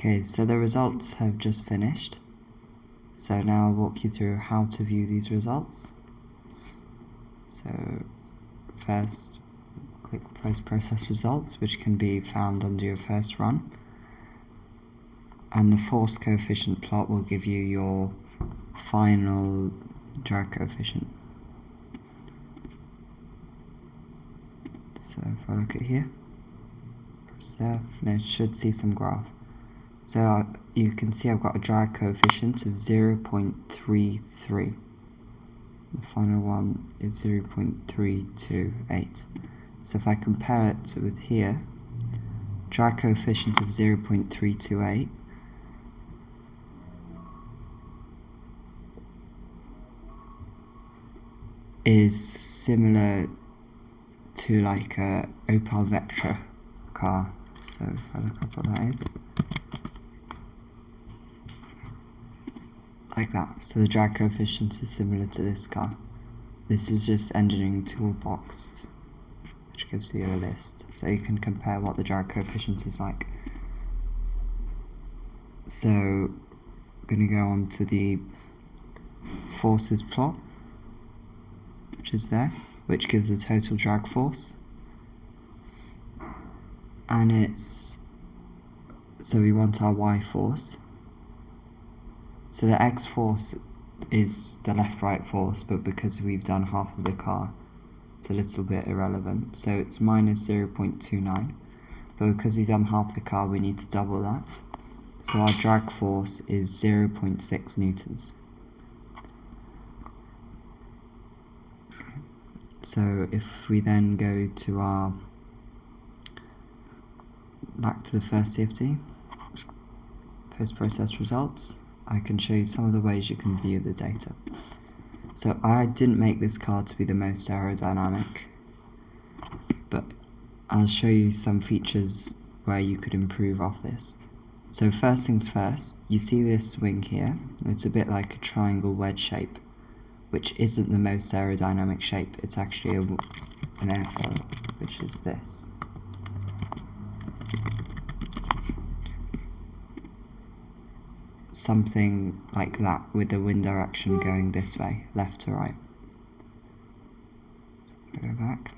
Okay, so the results have just finished. So now I'll walk you through how to view these results. So first, click post-process results, which can be found under your first run. And the force coefficient plot will give you your final drag coefficient. So if I look at here, press there, and it should see some graph. So you can see I've got a drag coefficient of 0.33. The final one is 0.328. So if I compare it with here, drag coefficient of 0.328 is similar to like a Opel Vectra car. So if I look up what that is, like that. So the drag coefficient is similar to this car. This is just engineering toolbox, which gives you a list, so you can compare what the drag coefficient is like. So I'm going to go on to the forces plot, which is there, which gives the total drag force. And so we want our Y force. So the X force is the left-right force, but because we've done half of the car, it's a little bit irrelevant. So it's minus 0.29, but because we've done half the car, we need to double that. So our drag force is 0.6 newtons. So if we then go to back to the first CFD, post-process results, I can show you some of the ways you can view the data. So I didn't make this car to be the most aerodynamic, but I'll show you some features where you could improve off this. So first things first, you see this wing here, it's a bit like a triangle wedge shape, which isn't the most aerodynamic shape. It's actually an airfoil, which is this. Something like that, with the wind direction going this way, left to right. So if I go back.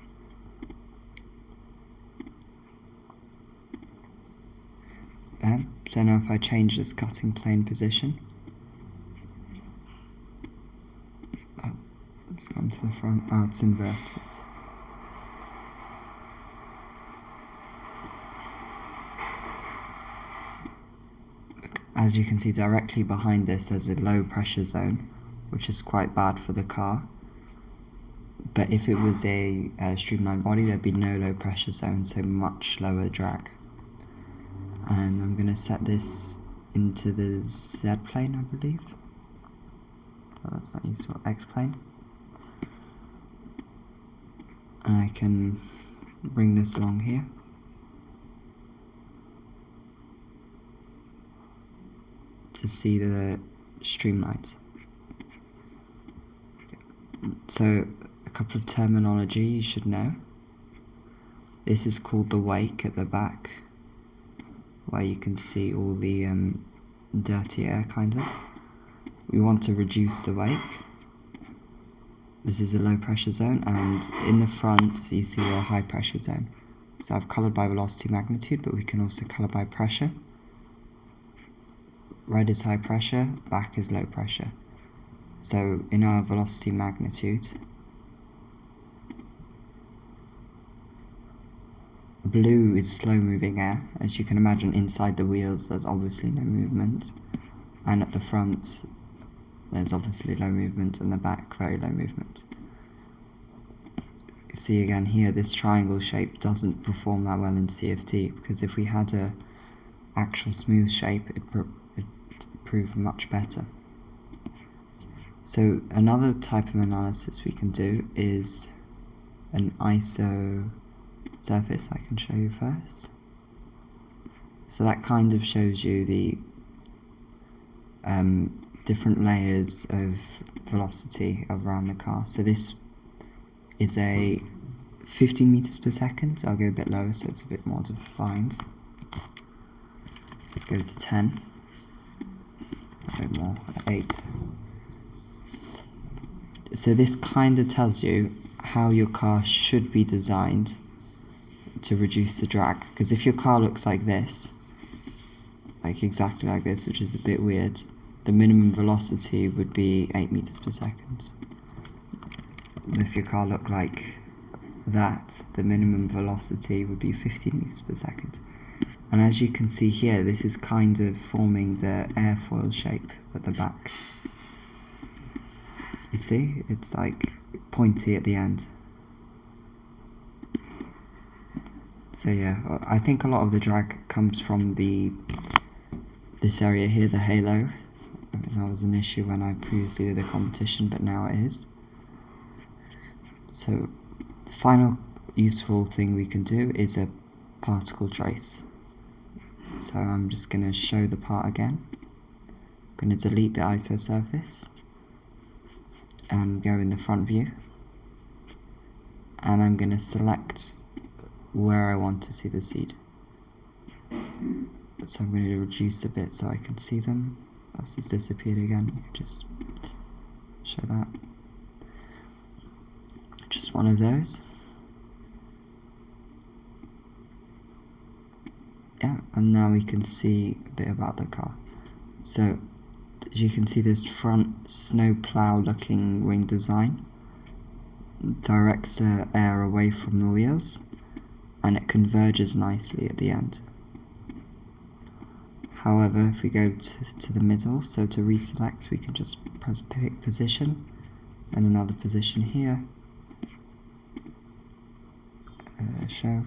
So now if I change this cutting plane position, it's gone to the front, it's inverted. As you can see, directly behind this there's a low pressure zone, which is quite bad for the car. But if it was a streamlined body, there'd be no low pressure zone, so much lower drag. And I'm going to set this into the Z plane, I believe. Oh, that's not useful. X plane. And I can bring this along here. To see the streamlines. So a couple of terminology you should know. This is called the wake at the back, where you can see all the dirty air, kind of. We want to reduce the wake. This is a low pressure zone, and in the front you see your high pressure zone. So I've coloured by velocity magnitude, but we can also colour by pressure. Red is high pressure, back is low pressure. So in our velocity magnitude, blue is slow moving air. As you can imagine, inside the wheels there's obviously no movement, and at the front there's obviously low movement, and the back very low movement. You see again here, this triangle shape doesn't perform that well in CFD, because if we had a actual smooth shape, it'd prove much better. So another type of analysis we can do is an ISO surface. I can show you first. So that kind of shows you the different layers of velocity around the car. So this is a 15 meters per second. I'll go a bit lower so it's a bit more defined. Let's go to 10. A bit more, 8. So this kind of tells you how your car should be designed to reduce the drag. Because if your car looks like this, like exactly like this, which is a bit weird, the minimum velocity would be 8 meters per second. If your car looked like that, the minimum velocity would be 15 meters per second. And as you can see here, this is kind of forming the airfoil shape at the back. You see, it's like pointy at the end. So yeah, I think a lot of the drag comes from this area here, the halo. I mean, that was an issue when I previously did the competition, but now it is. So the final useful thing we can do is a particle trace. So I'm just going to show the part again. I'm going to delete the ISO surface and go in the front view, and I'm going to select where I want to see the seed. So I'm going to reduce a bit so I can see them. That's just disappeared again. You can just show that. Just one of those. Yeah, and now we can see a bit about the car. So as you can see, this front snowplow looking wing design directs the air away from the wheels, and it converges nicely at the end. However, if we go to the middle, so to reselect, we can just press pick position, then another position here, show.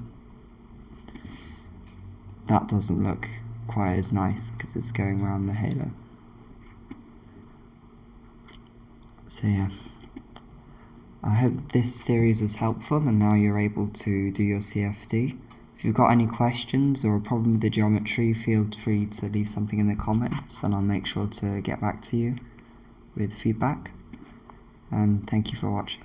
That doesn't look quite as nice because it's going around the halo. So yeah, I hope this series was helpful and now you're able to do your CFD. If you've got any questions or a problem with the geometry, feel free to leave something in the comments and I'll make sure to get back to you with feedback. And thank you for watching.